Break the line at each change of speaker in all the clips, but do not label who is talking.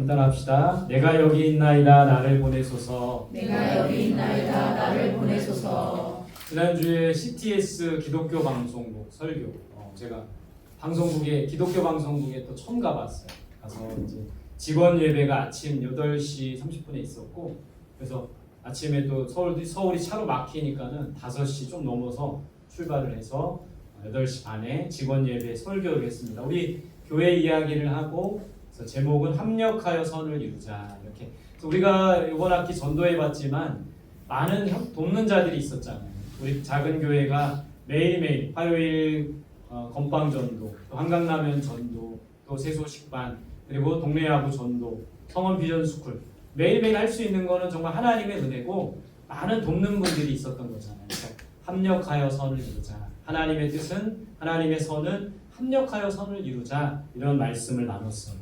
따라합시다. 내가 여기 있나이다 나를 보내소서.
내가 여기 있나이다 나를 보내소서.
지난주에 CTS 기독교 방송국 설교 제가 방송국에 기독교 방송국에 또 처음 가봤어요. 가서 이제 직원 예배가 아침 8시 30분에 있었고, 그래서 아침에 또 서울이 차로 막히니까는 5시 좀 넘어서 출발을 해서 8시 반에 직원 예배 설교를 했습니다. 우리 교회 이야기를 하고, 그래서 제목은 합력하여 선을 이루자 이렇게. 그래서 우리가 이번 학기 전도해봤지만 많은 돕는 자들이 있었잖아요. 우리 작은 교회가 매일매일 화요일 건빵 전도, 또 한강라면 전도, 또 세소식반, 그리고 동네 야구 전도, 성원 비전 스쿨 매일매일 할 수 있는 거는 정말 하나님의 은혜고 많은 돕는 분들이 있었던 거잖아요. 그래서 합력하여 선을 이루자. 하나님의 뜻은, 하나님의 선은 합력하여 선을 이루자, 이런 말씀을 나눴어요.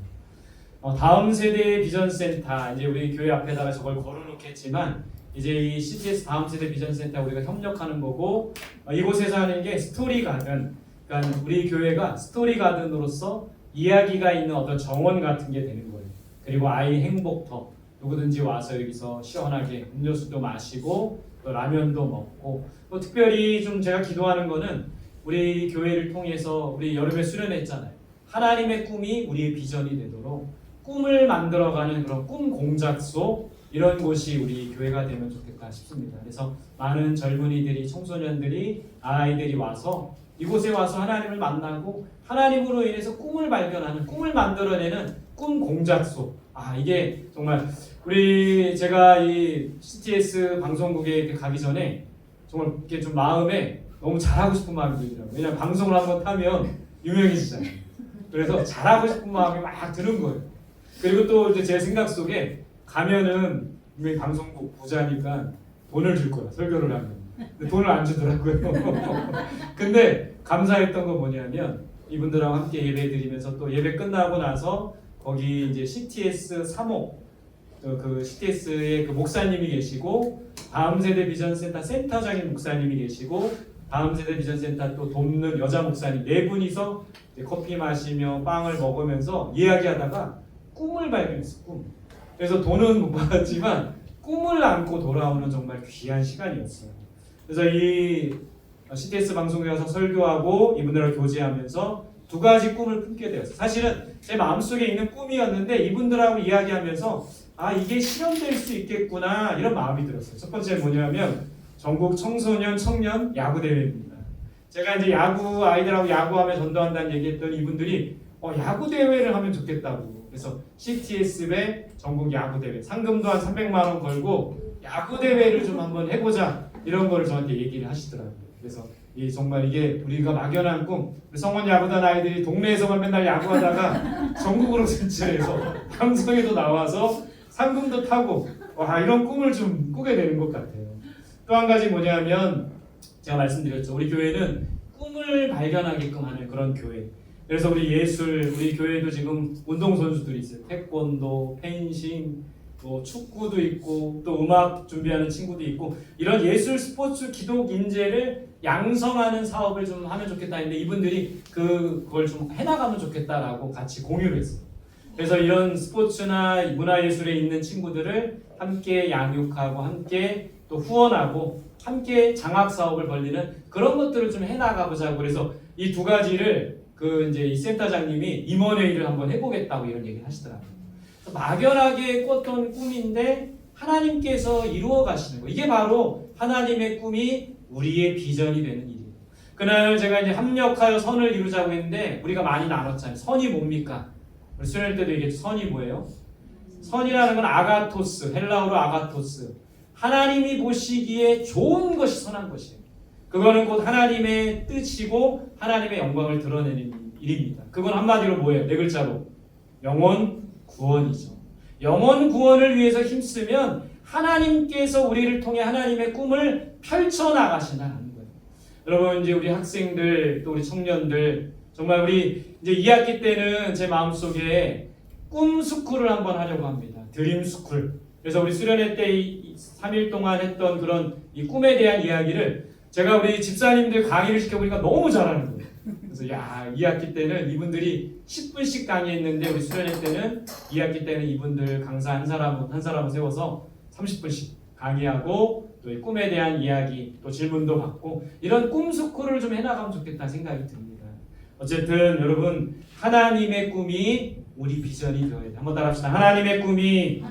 다음 세대의 비전센터, 이제 우리 교회 앞에다가 저걸 걸어놓겠지만 이제 이 CTS 다음 세대 비전센터 우리가 협력하는 거고, 이곳에서 하는 게 스토리 가든, 그러니까 우리 교회가 스토리 가든으로서 이야기가 있는 어떤 정원 같은 게 되는 거예요. 그리고 아이 행복터, 누구든지 와서 여기서 시원하게 음료수도 마시고 또 라면도 먹고, 또 특별히 좀 제가 기도하는 거는 우리 교회를 통해서 우리 여름에 수련했잖아요. 하나님의 꿈이 우리의 비전이 되도록 꿈을 만들어가는 그런 꿈 공작소, 이런 곳이 우리 교회가 되면 좋겠다 싶습니다. 그래서 많은 젊은이들이, 청소년들이, 아이들이 와서 이곳에 와서 하나님을 만나고 하나님으로 인해서 꿈을 발견하는, 꿈을 만들어내는 꿈 공작소. 이게 정말 제가 이 CTS 방송국에 가기 전에 정말 이렇게 좀 마음에 너무 잘하고 싶은 마음이 들더라고요. 왜냐면 방송을 한번 타면 유명해지잖아요. 그래서 잘하고 싶은 마음이 막 드는 거예요. 그리고 또 이제 제 생각 속에 가면은 분명히 방송국 부자니까 돈을 줄 거야, 설교를 하면. 근데 돈을 안 주더라고요. 근데 감사했던 건 뭐냐면 이분들하고 함께 예배 드리면서 또 예배 끝나고 나서 거기 이제 CTS 3호 그 CTS의 그 목사님이 계시고, 다음 세대 비전센터 센터장인 목사님이 계시고, 다음 세대 비전센터 또 돕는 여자 목사님 네 분이서 커피 마시며 빵을 먹으면서 이야기하다가 꿈을 발견했어. 꿈. 그래서 돈은 못 받았지만 꿈을 안고 돌아오는 정말 귀한 시간이었어요. 그래서 이 CTS 방송에 와서 설교하고 이분들하고 교제하면서 두 가지 꿈을 품게 되었어요. 사실은 제 마음속에 있는 꿈이었는데 이분들하고 이야기하면서 이게 실현될 수 있겠구나, 이런 마음이 들었어요. 첫 번째 뭐냐면 전국 청소년 청년 야구 대회입니다. 제가 이제 아이들하고 야구하며 전도한다는 얘기했더니 이분들이 야구 대회를 하면 좋겠다고. 그래서 CTS배 전국 야구 대회 상금도 한 300만 원 걸고 야구 대회를 좀 한번 해보자, 이런 거를 저한테 얘기를 하시더라고요. 그래서 정말 이게 우리가 막연한 꿈, 성원 야구단 아이들이 동네에서만 맨날 야구하다가 전국으로 진출해서 방송에도 나와서 상금도 타고 이런 꿈을 좀 꾸게 되는 것 같아요. 또 한 가지 뭐냐면 제가 말씀드렸죠. 우리 교회는 꿈을 발견하게끔 하는 그런 교회. 그래서 우리 교회도 지금 운동선수들이 있어요. 태권도, 펜싱, 또 축구도 있고, 또 음악 준비하는 친구도 있고, 이런 예술, 스포츠, 기독 인재를 양성하는 사업을 좀 하면 좋겠다 했는데 이분들이 그걸 좀 해나가면 좋겠다라고 같이 공유를 했어요. 그래서 이런 스포츠나 문화예술에 있는 친구들을 함께 양육하고 함께 또 후원하고 함께 장학사업을 벌리는 그런 것들을 좀 해나가보자고. 그래서 이 두 가지를 이제 이 센터장님이 임원회의를 한번 해보겠다고 이런 얘기를 하시더라고요. 막연하게 꿨던 꿈인데 하나님께서 이루어 가시는 거. 이게 바로 하나님의 꿈이 우리의 비전이 되는 일이에요. 그날 제가 이제 합력하여 선을 이루자고 했는데 우리가 많이 나눴잖아요. 선이 뭡니까? 우리 수련회 때도 얘기했죠. 선이 뭐예요? 선이라는 건 아가토스, 헬라어로 아가토스. 하나님이 보시기에 좋은 것이 선한 것이에요. 그거는 곧 하나님의 뜻이고 하나님의 영광을 드러내는 일입니다. 그건 한마디로 뭐예요? 네 글자로 영혼 구원이죠. 영혼 구원을 위해서 힘쓰면 하나님께서 우리를 통해 하나님의 꿈을 펼쳐나가신다는 거예요. 여러분, 이제 우리 학생들 또 우리 청년들 정말 우리 이제 2학기 때는 제 마음속에 꿈 스쿨을 한번 하려고 합니다. 드림 스쿨. 그래서 우리 수련회 때 3일 동안 했던 그런 이 꿈에 대한 이야기를 제가 우리 집사님들 강의를 시켜보니까 너무 잘하는 거예요. 그래서 야, 2학기 때는 이분들이 10분씩 강의했는데 우리 수련회 때는 2학기 때는 이분들 강사 한 사람을 세워서 30분씩 강의하고 또 이 꿈에 대한 이야기 또 질문도 받고 이런 꿈 스쿨을 좀 해나가면 좋겠다 생각이 듭니다. 어쨌든 여러분 하나님의 꿈이 우리 비전이 되어야 돼. 한번 따라합시다. 하나님의 꿈이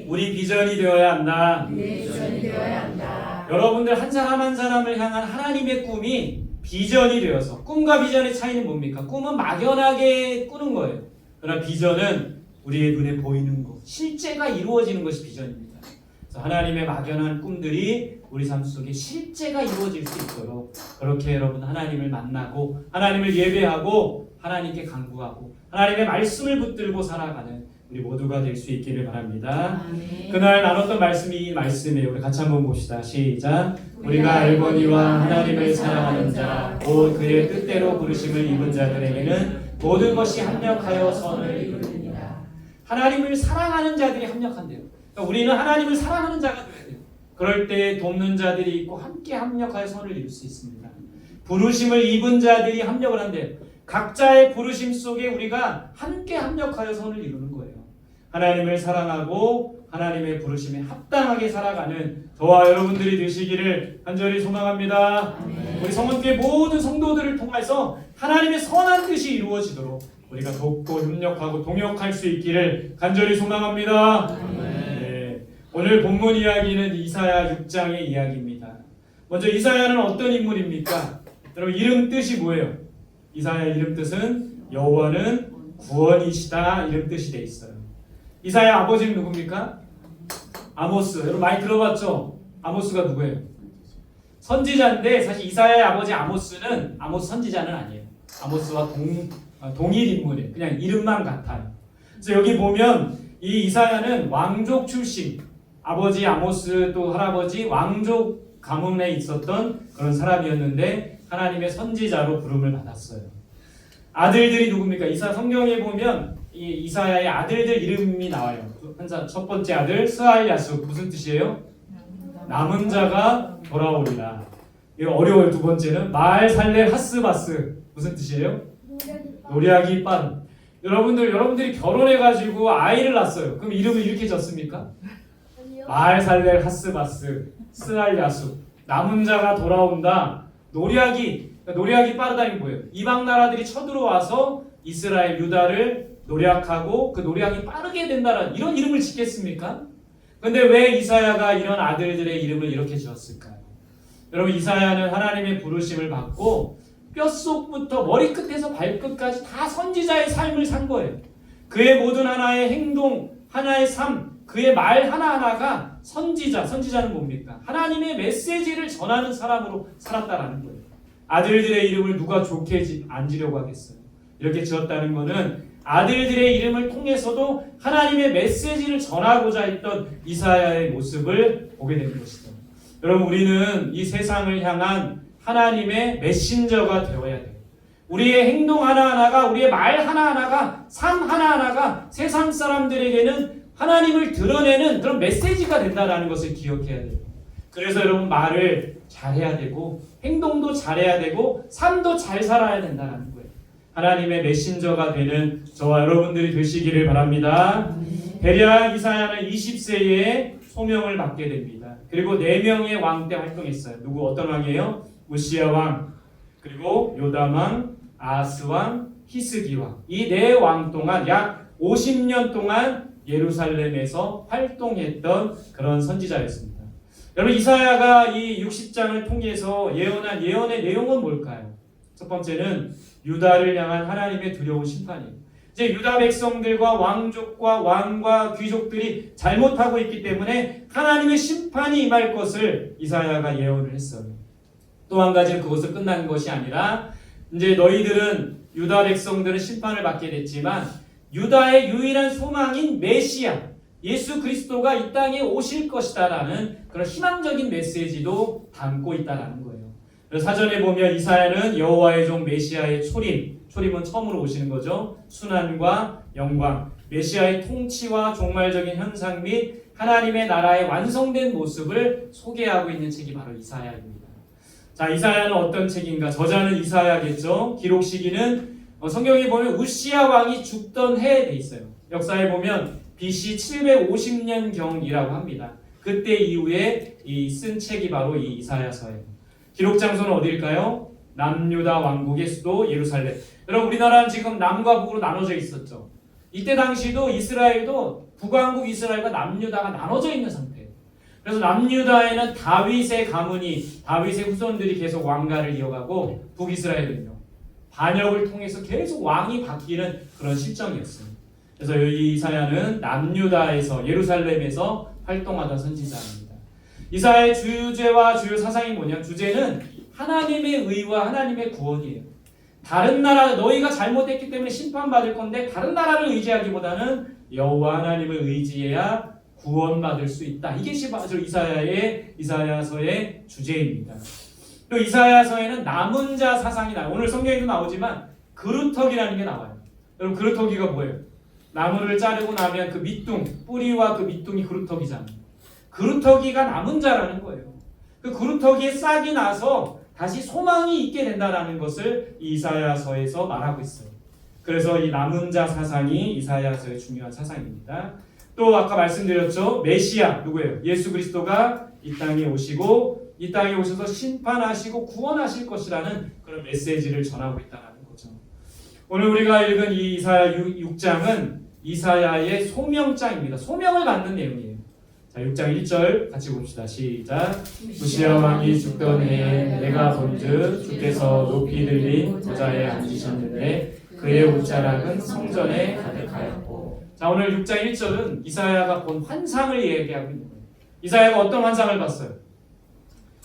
우리 비전이 되어야 한다.
비전이 되어야 한다.
여러분들 한 사람 한 사람을 향한 하나님의 꿈이 비전이 되어서 꿈과 비전의 차이는 뭡니까? 꿈은 막연하게 꾸는 거예요. 그러나 비전은 우리의 눈에 보이는 것, 실제가 이루어지는 것이 비전입니다. 그래서 하나님의 막연한 꿈들이 우리 삶 속에 실제가 이루어질 수 있도록 그렇게 여러분 하나님을 만나고 하나님을 예배하고 하나님께 간구하고 하나님의 말씀을 붙들고 살아가는 우리 모두가 될 수 있기를 바랍니다.
아멘.
그날 나눴던 말씀이 이 말씀이에요. 우리 같이 한번 봅시다. 시작. 우리가 알거니와 하나님을 사랑하는 자, 곧 그의 뜻대로 부르심을 입은 자들에게는 모든 것이 합력하여 선을 이루느니라. 하나님을 사랑하는 자들이 합력한대요. 그러니까 우리는 하나님을 사랑하는 자가 되어야 돼요. 그럴 때 돕는 자들이 있고 함께 합력하여 선을 이룰 수 있습니다. 부르심을 입은 자들이 합력을 한대요. 각자의 부르심 속에 우리가 함께 합력하여 선을 이루는 거예요. 하나님을 사랑하고 하나님의 부르심에 합당하게 살아가는 저와 여러분들이 되시기를 간절히 소망합니다.
아멘.
우리 성원교회 모든 성도들을 통해서 하나님의 선한 뜻이 이루어지도록 우리가 돕고 협력하고 동역할 수 있기를 간절히 소망합니다. 네. 오늘 본문 이야기는 이사야 6장의 이야기입니다. 먼저 이사야는 어떤 인물입니까? 여러분 이름 뜻이 뭐예요? 이사야 이름 뜻은 여호와는 구원이시다 이름 뜻이 돼 있어요. 이사야 아버지는 누굽니까? 아모스. 여러분 많이 들어봤죠? 아모스가 누구예요? 선지자인데 사실 이사야의 아버지 아모스 선지자는 아니에요. 아모스와 동일 인물이에요. 그냥 이름만 같아요. 그래서 여기 보면 이 이사야는 왕족 출신, 아버지 아모스 또 할아버지 왕족 가문에 있었던 그런 사람이었는데 하나님의 선지자로 부름을 받았어요. 아들들이 누굽니까? 이사 성경에 보면 이 이사야의 아들들 이름이 나와요. 첫 번째 아들 스알야수 무슨 뜻이에요? 남은 자가 돌아오리라. 이거 어려워요. 두 번째는 마알살렐 하스바스 무슨 뜻이에요? 노략이 빤. 여러분들이 결혼해가지고 아이를 낳았어요. 그럼 이름을 이렇게 졌습니까? 마알살렐 하스바스 스알야수 남은 자가 돌아온다. 노략이 빠르다는 게 뭐예요? 이방 나라들이 쳐들어와서 이스라엘 유다를 노략하고 그 노략이 빠르게 된다는 이런 이름을 짓겠습니까? 근데 왜 이사야가 이런 아들들의 이름을 이렇게 지었을까요? 여러분 이사야는 하나님의 부르심을 받고 뼛속부터 머리끝에서 발끝까지 다 선지자의 삶을 산 거예요. 그의 모든 하나의 행동, 하나의 삶, 그의 말 하나하나가 선지자는 뭡니까? 하나님의 메시지를 전하는 사람으로 살았다라는 거예요. 아들들의 이름을 누가 좋게 안 지려고 하겠어요? 이렇게 지었다는 것은 아들들의 이름을 통해서도 하나님의 메시지를 전하고자 했던 이사야의 모습을 보게 되는 것이죠. 여러분 우리는 이 세상을 향한 하나님의 메신저가 되어야 돼요. 우리의 행동 하나하나가 우리의 말 하나하나가 삶 하나하나가 세상 사람들에게는 하나님을 드러내는 그런 메시지가 된다는 것을 기억해야 돼요. 그래서 여러분 말을 잘해야 되고 행동도 잘해야 되고 삶도 잘 살아야 된다는 거예요. 하나님의 메신저가 되는 저와 여러분들이 되시기를 바랍니다. 대략 이사야는 20세에 소명을 받게 됩니다. 그리고 4명의 왕 때 활동했어요. 누구 어떤 왕이에요? 우시야 왕, 그리고 요담 왕, 아하스 왕, 히스기 왕. 이 4왕 동안 약 50년 동안 예루살렘에서 활동했던 그런 선지자였습니다. 여러분 이사야가 이 60장을 통해서 예언한 예언의 내용은 뭘까요? 첫 번째는 유다를 향한 하나님의 두려운 심판이에요. 이제 유다 백성들과 왕족과 왕과 귀족들이 잘못하고 있기 때문에 하나님의 심판이 임할 것을 이사야가 예언을 했어요. 또 한 가지는 그것을 끝난 것이 아니라 이제 너희들은 유다 백성들은 심판을 받게 됐지만 유다의 유일한 소망인 메시아 예수 그리스도가 이 땅에 오실 것이다라는 그런 희망적인 메시지도 담고 있다라는 거예요. 그래서 사전에 보면 이사야는 여호와의 종 메시아의 초림은 처음으로 오시는 거죠. 순환과 영광, 메시아의 통치와 종말적인 현상 및 하나님의 나라의 완성된 모습을 소개하고 있는 책이 바로 이사야입니다. 자, 이사야는 어떤 책인가? 저자는 이사야겠죠. 기록 시기는 성경에 보면 우시야 왕이 죽던 해에 돼 있어요. 역사에 보면 BC 750년경이라고 합니다. 그때 이후에 쓴 책이 바로 이 이사야서예요. 기록 장소는 어디일까요? 남유다 왕국의 수도 예루살렘. 여러분, 우리나라는 지금 남과 북으로 나눠져 있었죠. 이때 당시도 이스라엘도 북왕국 이스라엘과 남유다가 나눠져 있는 상태예요. 그래서 남유다에는 다윗의 가문이, 다윗의 후손들이 계속 왕가를 이어가고, 북이스라엘은요 반역을 통해서 계속 왕이 바뀌는 그런 실정이었어요. 그래서 이 이사야는 남유다에서, 예루살렘에서 활동하던 선지자입니다. 이사야의 주제와 주요 사상이 뭐냐? 주제는 하나님의 의와 하나님의 구원이에요. 다른 나라, 너희가 잘못했기 때문에 심판받을 건데 다른 나라를 의지하기보다는 여호와 하나님을 의지해야 구원받을 수 있다. 이게 바로 이사야서의 주제입니다. 또 이사야서에는 남은 자 사상이 나와요. 오늘 성경에도 나오지만 그루터기라는 게 나와요. 여러분, 그루터기가 뭐예요? 나무를 자르고 나면 그 밑둥, 뿌리와 그 밑둥이 그루터기잖아요. 그루터기가 남은 자라는 거예요. 그 그루터기에 싹이 나서 다시 소망이 있게 된다라는 것을 이사야서에서 말하고 있어요. 그래서 이 남은 자 사상이 이사야서의 중요한 사상입니다. 또 아까 말씀드렸죠. 메시아 누구예요? 예수 그리스도가 이 땅에 오시고 이 땅에 오셔서 심판하시고 구원하실 것이라는 그런 메시지를 전하고 있다는 거죠. 오늘 우리가 읽은 이 이사야 6장은 이사야의 소명장입니다. 소명을 받는 내용이에요. 자, 6장 1절 같이 봅시다. 시작. 우시야 왕이 죽던 해에 내가 본즉 주께서 높이 들린 보좌에 앉으셨는데 그의 옷자락은 성전에 가득하였고. 자, 오늘 6장 1절은 이사야가 본 환상을 얘기하고 있는 거예요. 이사야가 어떤 환상을 봤어요?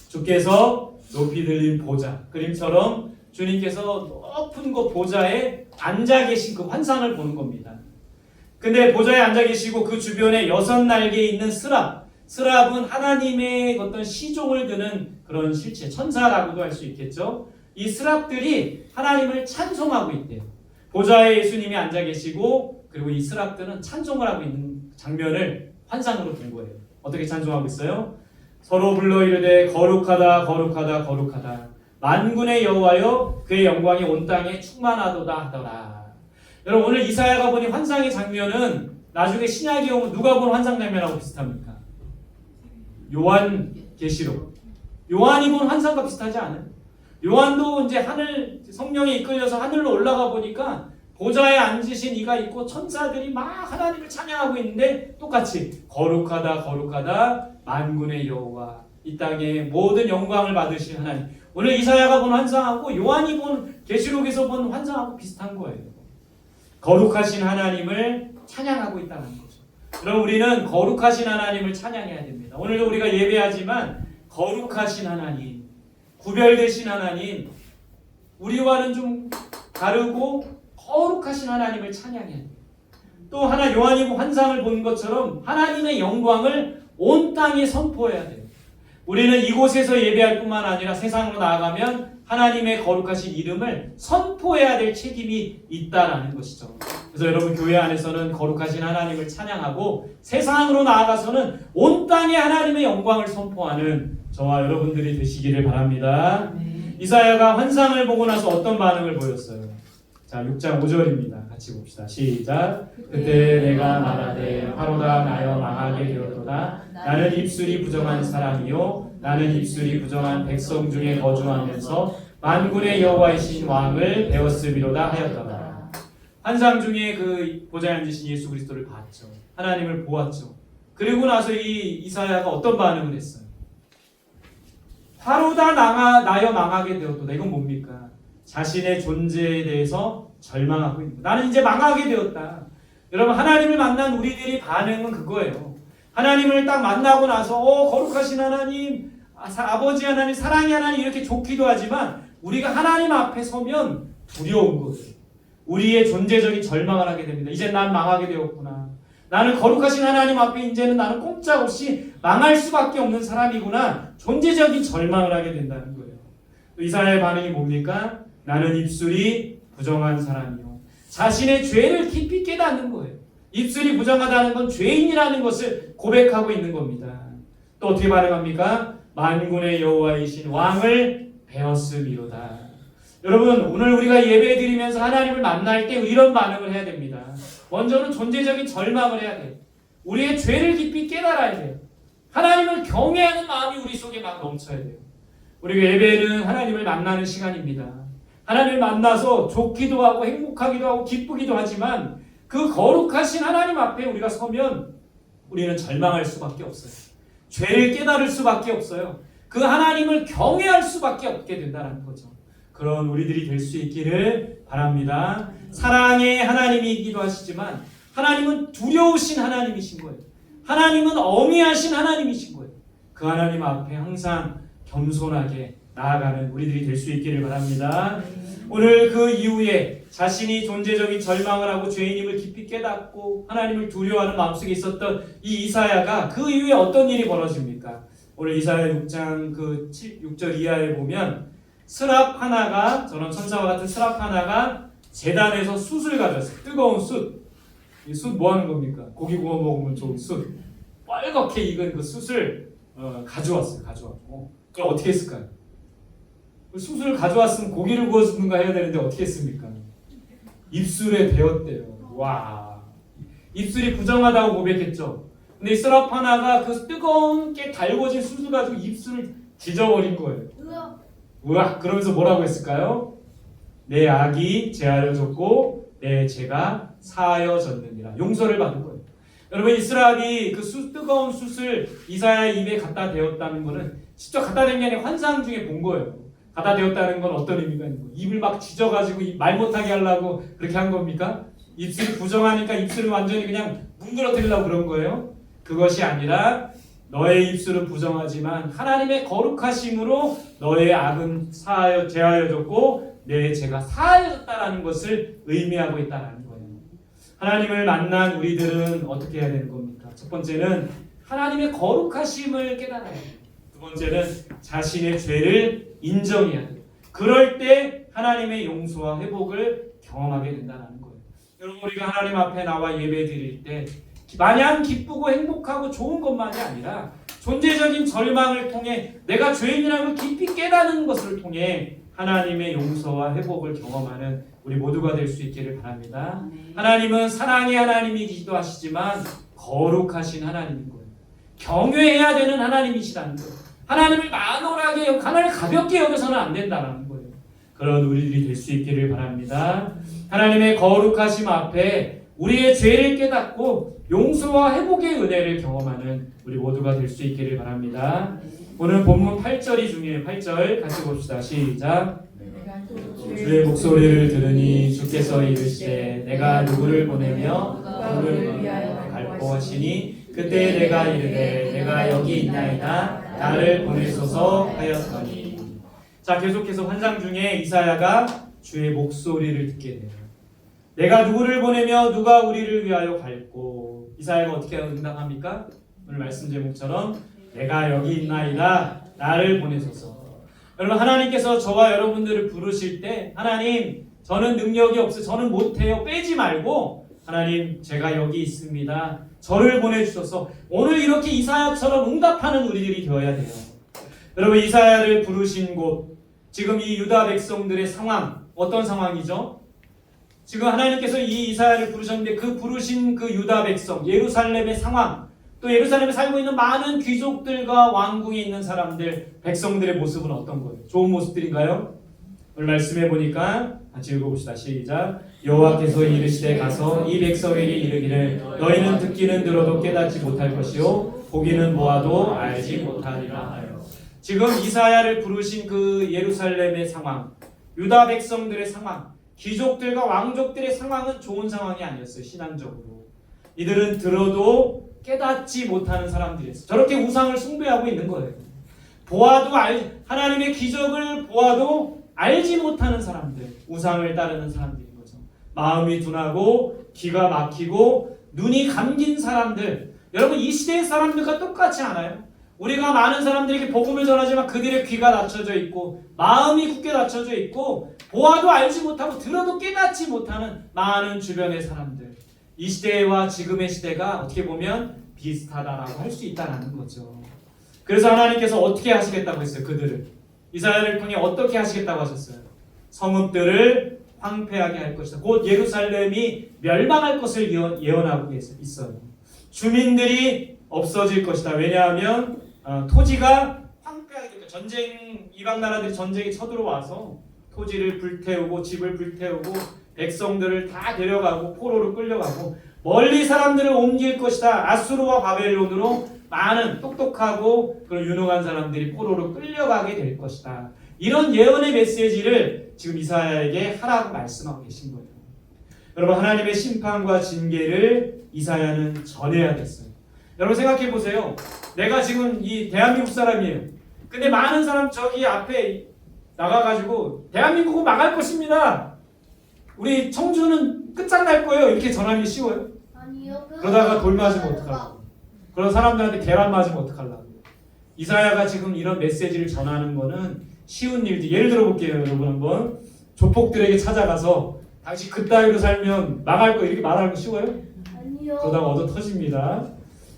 주께서 높이 들린 보좌, 그림처럼 주님께서 높은 그 보좌에 앉아 계신 그 환상을 보는 겁니다. 근데 보좌에 앉아 계시고 그 주변에 6날개 있는 스랍은 하나님의 어떤 시종을 드는 그런 실체, 천사라고도 할 수 있겠죠. 이 스랍들이 하나님을 찬송하고 있대요. 보좌에 예수님이 앉아 계시고 그리고 이 스랍들은 찬송을 하고 있는 장면을 환상으로 본 거예요. 어떻게 찬송하고 있어요? 서로 불러 이르되 거룩하다 거룩하다 거룩하다 만군의 여호와여 그의 영광이 온 땅에 충만하도다 하더라. 여러분, 오늘 이사야가 보니 환상의 장면은 나중에 신약에 오면 누가 본 환상 장면하고 비슷합니까? 요한계시록. 요한이 본 환상과 비슷하지 않아요? 요한도 이제 성령에 이끌려서 하늘로 올라가 보니까 보좌에 앉으신 이가 있고 천사들이 막 하나님을 찬양하고 있는데 똑같이 거룩하다 거룩하다 만군의 여호와 이 땅에 모든 영광을 받으신 하나님. 오늘 이사야가 본 환상하고 요한이 본 계시록에서 본 환상하고 비슷한 거예요. 거룩하신 하나님을 찬양하고 있다는 거죠. 그럼 우리는 거룩하신 하나님을 찬양해야 됩니다. 오늘도 우리가 예배하지만 거룩하신 하나님, 구별되신 하나님, 우리와는 좀 다르고 거룩하신 하나님을 찬양해야 돼요. 또 하나 요한이 환상을 본 것처럼 하나님의 영광을 온 땅에 선포해야 돼요. 우리는 이곳에서 예배할 뿐만 아니라 세상으로 나아가면 하나님의 거룩하신 이름을 선포해야 될 책임이 있다라는 것이죠. 그래서 여러분, 교회 안에서는 거룩하신 하나님을 찬양하고 세상으로 나아가서는 온 땅에 하나님의 영광을 선포하는 저와 여러분들이 되시기를 바랍니다. 이사야가 환상을 보고 나서 어떤 반응을 보였어요? 자, 6장 5절입니다. 같이 봅시다. 시작. 그때 내가 말하되 화로다 나여 망하게 되었도다. 나는 입술이 부정한 사람이요 나는 입술이 부정한 백성 중에 거주하면서 만군의 여호와이신 왕을 배웠음이로다 하였더라. 환상 중에 그 보좌에 앉으신 예수 그리스도를 봤죠. 하나님을 보았죠. 그리고 나서 이 이사야가 어떤 반응을 했어요? 화로다 나여 망하게 되었도다. 이건 뭡니까? 자신의 존재에 대해서 절망하고 있는 거예요. 나는 이제 망하게 되었다. 여러분, 하나님을 만난 우리들의 반응은 그거예요. 하나님을 딱 만나고 나서 거룩하신 하나님, 아버지 하나님, 사랑의 하나님 이렇게 좋기도 하지만 우리가 하나님 앞에 서면 두려운 거예요. 우리의 존재적인 절망을 하게 됩니다. 이제 난 망하게 되었구나. 나는 거룩하신 하나님 앞에 이제는 나는 꼼짝없이 망할 수밖에 없는 사람이구나. 존재적인 절망을 하게 된다는 거예요. 이사야의 반응이 뭡니까? 나는 입술이 부정한 사람이요. 자신의 죄를 깊이 깨닫는 거예요. 입술이 부정하다는 건 죄인이라는 것을 고백하고 있는 겁니다. 또 어떻게 반응합니까? 만군의 여호와이신 왕을 배웠음이로다. 여러분, 오늘 우리가 예배 드리면서 하나님을 만날 때 이런 반응을 해야 됩니다. 먼저는 존재적인 절망을 해야 돼요. 우리의 죄를 깊이 깨달아야 돼요. 하나님을 경외하는 마음이 우리 속에 막 넘쳐야 돼요. 우리가 예배는 하나님을 만나는 시간입니다. 하나님을 만나서 좋기도 하고 행복하기도 하고 기쁘기도 하지만 그 거룩하신 하나님 앞에 우리가 서면 우리는 절망할 수밖에 없어요. 죄를 깨달을 수밖에 없어요. 그 하나님을 경외할 수밖에 없게 된다는 거죠. 그런 우리들이 될 수 있기를 바랍니다. 사랑의 하나님이기도 하시지만 하나님은 두려우신 하나님이신 거예요. 하나님은 어미하신 하나님이신 거예요. 그 하나님 앞에 항상 겸손하게 나아가는 우리들이 될 수 있기를 바랍니다. 오늘 그 이후에 자신이 존재적인 절망을 하고 죄인임을 깊이 깨닫고 하나님을 두려워하는 마음속에 있었던 이 이사야가 그 이후에 어떤 일이 벌어집니까? 오늘 이사야 6장 6절 이하에 보면 스랍 하나가, 저런 천사와 같은 스랍 하나가 제단에서 숯을 가져왔어요. 뜨거운 숯. 이 숯 뭐 하는 겁니까? 고기 구워 먹으면 좋은 숯. 빨갛게 익은 그 숯을 가져왔어요. 그럼 어떻게 했을까요? 숯을 가져왔으면 고기를 구워주는가 해야 되는데 어떻게 했습니까? 입술에 대었대요. 와, 입술이 부정하다고 고백했죠. 근데 이 스랍 하나가 그 뜨거운 게 달궈진 숯을 가지고 입술을 지져버린 거예요. 우와, 그러면서 뭐라고 했을까요? 내 악이 제하여졌고 내 죄가 사하여졌느니라. 용서를 받은 거예요. 여러분, 이 스랍이 그 뜨거운 숯을 이사야의 입에 갖다 대었다는 것은 직접 갖다 댄 게 아니라 환상 중에 본 거예요. 갖다 대었다는 건 어떤 의미가 있는 거예요? 입을 막 지져가지고 말 못하게 하려고 그렇게 한 겁니까? 입술이 부정하니까 입술을 완전히 그냥 뭉그러뜨리려고 그런 거예요? 그것이 아니라 너의 입술은 부정하지만 하나님의 거룩하심으로 너의 악은 제하여졌고 내 죄가 사하여졌다라는 것을 의미하고 있다는 거예요. 하나님을 만난 우리들은 어떻게 해야 되는 겁니까? 첫 번째는 하나님의 거룩하심을 깨달아야 돼요. 두 번째는 자신의 죄를 인정해야 돼요. 그럴 때 하나님의 용서와 회복을 경험하게 된다는 거예요. 여러분, 우리가 하나님 앞에 나와 예배 드릴 때 마냥 기쁘고 행복하고 좋은 것만이 아니라 존재적인 절망을 통해 내가 죄인이라는 걸 깊이 깨닫는 것을 통해 하나님의 용서와 회복을 경험하는 우리 모두가 될 수 있기를 바랍니다. 하나님은 사랑의 하나님이기도 하시지만 거룩하신 하나님인 거예요. 경외해야 되는 하나님이시라는 거예요. 하나님을 만홀하게 하나님을 가볍게 여겨서는 안 된다는 거예요. 그런 우리들이 될 수 있기를 바랍니다. 하나님의 거룩하심 앞에 우리의 죄를 깨닫고 용서와 회복의 은혜를 경험하는 우리 모두가 될 수 있기를 바랍니다. 오늘 본문 8절이 중요해요. 8절 같이 봅시다. 시작. 주의 목소리를 들으니 주께서 이르시되 내가 누구를 보내며 누구를 갈고 하시니 그때 내가 이르되 내가 여기 있나이다 나를 보내소서 하였더니. 자, 계속해서 환상 중에 이사야가 주의 목소리를 듣게 돼요. 내가 누구를 보내며 누가 우리를 위하여 갈고. 이사야가 어떻게 응답합니까? 오늘 말씀 제목처럼 내가 여기 있나이다 나를 보내소서. 여러분, 하나님께서 저와 여러분들을 부르실 때 하나님 저는 능력이 없어요, 저는 못해요 빼지 말고 하나님 제가 여기 있습니다 저를 보내주셔서 오늘 이렇게 이사야처럼 응답하는 우리들이 되어야 돼요. 여러분, 이사야를 부르신 곳, 지금 이 유다 백성들의 상황 어떤 상황이죠? 지금 하나님께서 이 이사야를 부르셨는데 그 부르신 그 유다 백성 예루살렘의 상황, 또 예루살렘에 살고 있는 많은 귀족들과 왕궁에 있는 사람들, 백성들의 모습은 어떤 거예요? 좋은 모습들인가요? 오늘 말씀해 보니까 같이 읽어봅시다. 시작. 여호와께서 이르시되 가서 이 백성에게 이르기를 너희는 듣기는 들어도 깨닫지 못할 것이요 보기는 보아도 알지 못하리라 하여. 지금 이사야를 부르신 그 예루살렘의 상황, 유다 백성들의 상황, 귀족들과 왕족들의 상황은 좋은 상황이 아니었어요. 신앙적으로 이들은 들어도 깨닫지 못하는 사람들이었어요. 저렇게 우상을 숭배하고 있는 거예요. 보아도 하나님의 기적을 보아도 알지 못하는 사람들, 우상을 따르는 사람들인 거죠. 마음이 둔하고 귀가 막히고 눈이 감긴 사람들. 여러분, 이 시대의 사람들과 똑같지 않아요? 우리가 많은 사람들에게 복음을 전하지만 그들의 귀가 닫혀져 있고 마음이 굳게 닫혀져 있고 보아도 알지 못하고 들어도 깨닫지 못하는 많은 주변의 사람들. 이 시대와 지금의 시대가 어떻게 보면 비슷하다라고 할 수 있다는 거죠. 그래서 하나님께서 어떻게 하시겠다고 했어요? 그들을 이사야를 통해 어떻게 하시겠다고 하셨어요? 성읍들을 황폐하게 할 것이다. 곧 예루살렘이 멸망할 것을 예언하고 있어요. 주민들이 없어질 것이다. 왜냐하면 토지가 황폐하게 될 거예요. 전쟁, 이방 나라들이 전쟁에 쳐들어와서 토지를 불태우고 집을 불태우고 백성들을 다 데려가고 포로로 끌려가고 멀리 사람들을 옮길 것이다. 아수르와 바벨론으로 많은 똑똑하고 그런 유능한 사람들이 포로로 끌려가게 될 것이다. 이런 예언의 메시지를 지금 이사야에게 하라고 말씀하고 계신 거예요. 여러분, 하나님의 심판과 징계를 이사야는 전해야겠어요. 여러분 생각해 보세요. 내가 지금 이 대한민국 사람이에요. 근데 많은 사람 저기 앞에 나가가지고 대한민국은 망할 것입니다. 우리 청주는 끝장날 거예요. 이렇게 전하기 쉬워요?
아니요.
그러다가 돌 맞으면 어떡하려고? 그런 사람들한테 계란 맞으면 어떡하려고? 이사야가 지금 이런 메시지를 전하는 거는 쉬운 일들. 예를 들어 볼게요. 여러분 한번 조폭들에게 찾아가서 당신 그따위로 살면 망할 거 이렇게 말하는 거 쉬워요?
아니요.
그러다가 얻어 터집니다.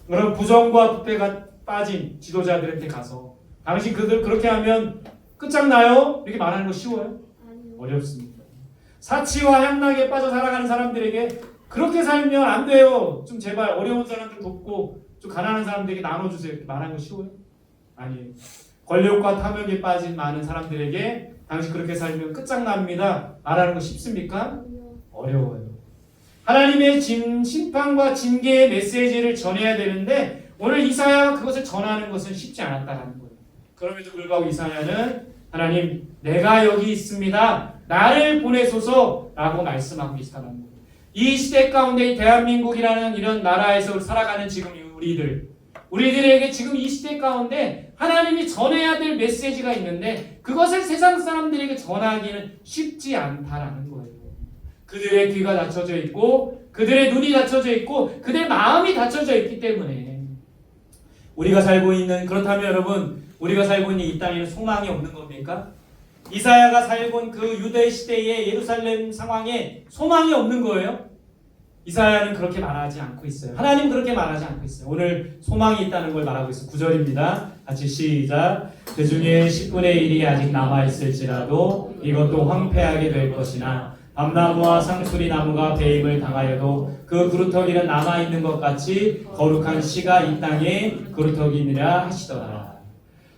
그럼 부정과 부패가 빠진 지도자들한테 가서 당신 그들 그렇게 하면 끝장나요? 이렇게 말하는 거 쉬워요?
아니요.
어렵습니다. 사치와 향락에 빠져 살아가는 사람들에게 그렇게 살면 안 돼요. 좀 제발 어려운 사람들 돕고 좀 가난한 사람들에게 나눠주세요. 이렇게 말하는 거 쉬워요? 아니에요. 권력과 탐욕에 빠진 많은 사람들에게 당신 그렇게 살면 끝장납니다. 말하는 거 쉽습니까?
아니요.
어려워요. 하나님의 심판과 징계의 메시지를 전해야 되는데 오늘 이사야가 그것을 전하는 것은 쉽지 않았다는 거예요. 그럼에도 불구하고 이사야는 하나님 내가 여기 있습니다. 나를 보내소서라고 말씀하고 있다는 거예요. 이 시대 가운데 대한민국이라는 이런 나라에서 살아가는 지금 우리들에게 지금 이 시대 가운데 하나님이 전해야 될 메시지가 있는데 그것을 세상 사람들에게 전하기는 쉽지 않다라는 거예요. 그들의 귀가 닫혀져 있고 그들의 눈이 닫혀져 있고 그들의 마음이 닫혀져 있기 때문에 우리가 살고 있는 그렇다면 여러분 우리가 살고 있는 이 땅에는 소망이 없는 겁니까? 이사야가 살고 있는 그 유대 시대의 예루살렘 상황에 소망이 없는 거예요? 이사야는 그렇게 말하지 않고 있어요. 하나님 그렇게 말하지 않고 있어요. 오늘 소망이 있다는 걸 말하고 있어요. 9절입니다. 같이 시작. 그 중에 10분의 1이 아직 남아있을지라도 이것도 황폐하게 될 것이나 밤나무와 상수리 나무가 배임을 당하여도 그 그루터기는 남아있는 것 같이 거룩한 씨가 이 땅에 그루터기니라 하시더라.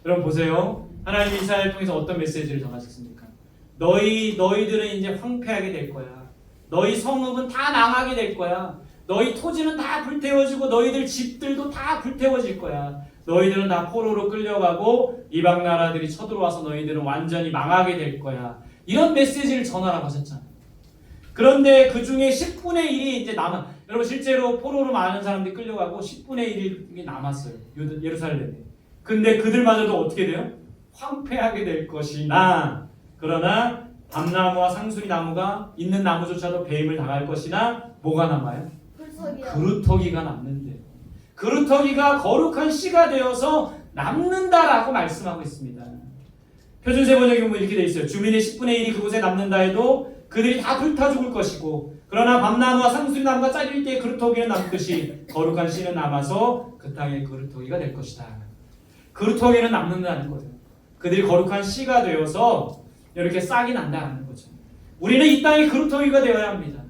여러분 보세요. 하나님 이사야를 통해서 어떤 메시지를 전하셨습니까? 너희들은 이제 황폐하게 될 거야. 너희 성읍은 다 망하게 될 거야. 너희 토지는 다 불태워지고 너희들 집들도 다 불태워질 거야. 너희들은 다 포로로 끌려가고 이방 나라들이 쳐들어와서 너희들은 완전히 망하게 될 거야. 이런 메시지를 전하라고 하셨잖아요. 그런데 그 중에 10분의 1이 이제 여러분 실제로 포로로 많은 사람들이 끌려가고 10분의 1이 남았어요. 예루살렘에. 근데 그들마저도 어떻게 돼요? 황폐하게 될 것이나 그러나 밤나무와 상수리 나무가 있는 나무조차도 배임을 당할 것이나 뭐가 남아요? 그루터기가 남는데요. 그루터기가 거룩한 씨가 되어서 남는다라고 말씀하고 있습니다. 표준세번역에 보면 이렇게 돼 있어요. 주민의 10분의 1이 그곳에 남는다 해도 그들이 다 불타 죽을 것이고 그러나 밤나무와 상수리 나무가 잘릴 때 그루터기는 남듯이 거룩한 씨는 남아서 그 땅의 그루터기가 될 것이다. 그루터기는 남는다는 거죠. 그들이 거룩한 씨가 되어서 이렇게 싹이 난다는 거죠. 우리는 이 땅의 그루터기가 되어야 합니다.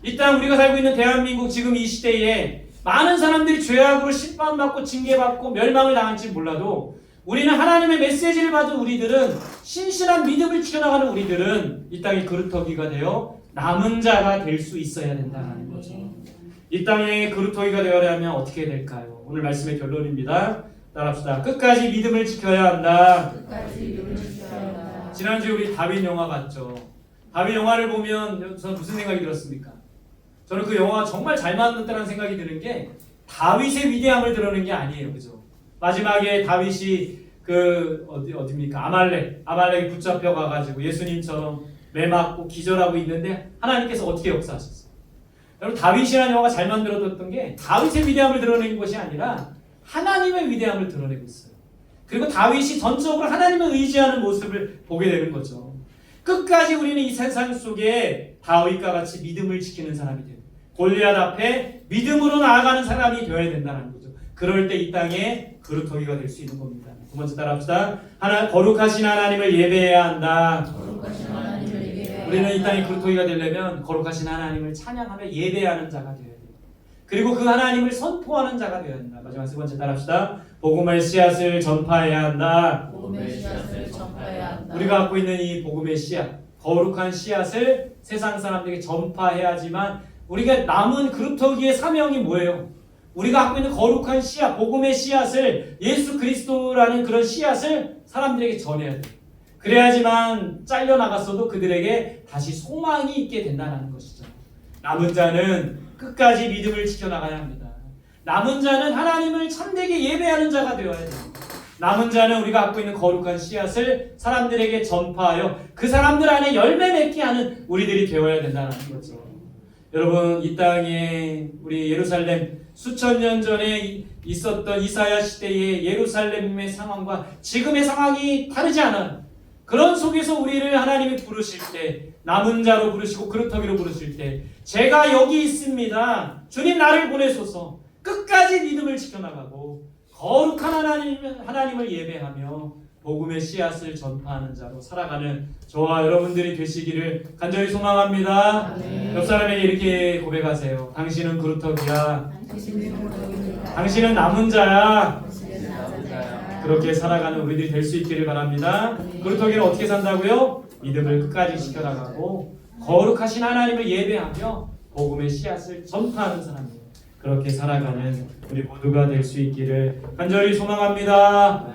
이 땅 우리가 살고 있는 대한민국 지금 이 시대에 많은 사람들이 죄악으로 심판받고 징계받고 멸망을 당할지 몰라도 우리는 하나님의 메시지를 받은 우리들은 신실한 믿음을 지켜나가는 우리들은 이 땅의 그루터기가 되어 남은 자가 될 수 있어야 된다는 거죠. 이 땅의 그루터기가 되어야하면 어떻게 될까요? 오늘 말씀의 결론입니다. 따라합시다. 끝까지 믿음을 지켜야 한다. 지난주에 우리 다윗 영화 봤죠. 다윗 영화를 보면 저는 무슨 생각이 들었습니까? 저는 그 영화가 정말 잘 만들었다는 생각이 드는 게 다윗의 위대함을 드러낸 게 아니에요. 그죠? 마지막에 다윗이 어디입니까? 아말렉이 붙잡혀 가가지고 예수님처럼 매 맞고 기절하고 있는데 하나님께서 어떻게 역사하셨어요? 여러분 다윗이라는 영화가 잘 만들어졌던 게 다윗의 위대함을 드러낸 것이 아니라 하나님의 위대함을 드러내고 있어요. 그리고 다윗이 전적으로 하나님을 의지하는 모습을 보게 되는 거죠. 끝까지 우리는 이 세상 속에 다윗과 같이 믿음을 지키는 사람이 돼요. 골리앗 앞에 믿음으로 나아가는 사람이 되어야 된다는 거죠. 그럴 때 이 땅에 그루터기가 될 수 있는 겁니다. 두 번째 따라합시다. 거룩하신 하나님을 예배해야 한다.
거룩하신 하나님을 예배해야
우리는 이
한다.
땅에 그루터기가 되려면 거룩하신 하나님을 찬양하며 예배하는 자가 되어야 돼요. 그리고 그 하나님을 선포하는 자가 되어야 한다. 마지막 세 번째 따라합시다. 복음의 씨앗을 전파해야 한다.
복음의 씨앗을 전파해야 한다.
우리가 갖고 있는 이 복음의 씨앗, 거룩한 씨앗을 세상 사람들에게 전파해야지만 우리가 남은 그루터기의 사명이 뭐예요? 우리가 갖고 있는 거룩한 씨앗, 복음의 씨앗을 예수 그리스도라는 그런 씨앗을 사람들에게 전해야 돼요. 그래야지만 잘려나갔어도 그들에게 다시 소망이 있게 된다는 것이죠. 남은 자는 끝까지 믿음을 지켜나가야 합니다. 남은 자는 하나님을 참되게 예배하는 자가 되어야 돼요. 남은 자는 우리가 갖고 있는 거룩한 씨앗을 사람들에게 전파하여 그 사람들 안에 열매 맺게 하는 우리들이 되어야 된다는 거죠. 여러분, 이 땅에 우리 예루살렘 수천 년 전에 있었던 이사야 시대의 예루살렘의 상황과 지금의 상황이 다르지 않아요. 그런 속에서 우리를 하나님이 부르실 때, 남은 자로 부르시고 그루터기로 부르실 때, 제가 여기 있습니다. 주님 나를 보내소서. 끝까지 믿음을 지켜나가고 거룩한 하나님을 예배하며 복음의 씨앗을 전파하는 자로 살아가는 저와 여러분들이 되시기를 간절히 소망합니다.
아멘.
옆 사람에게 이렇게 고백하세요. 당신은 그루터기야.
당신은 그루터기입니다.
당신은 남은 자야.
당신은 남은 자야.
그렇게 살아가는 우리들이 될 수 있기를 바랍니다. 그루터기는 어떻게 산다고요? 믿음을 끝까지 지켜나가고 거룩하신 하나님을 예배하며 복음의 씨앗을 전파하는 사람이에요. 그렇게 살아가는 우리 모두가 될 수 있기를 간절히 소망합니다.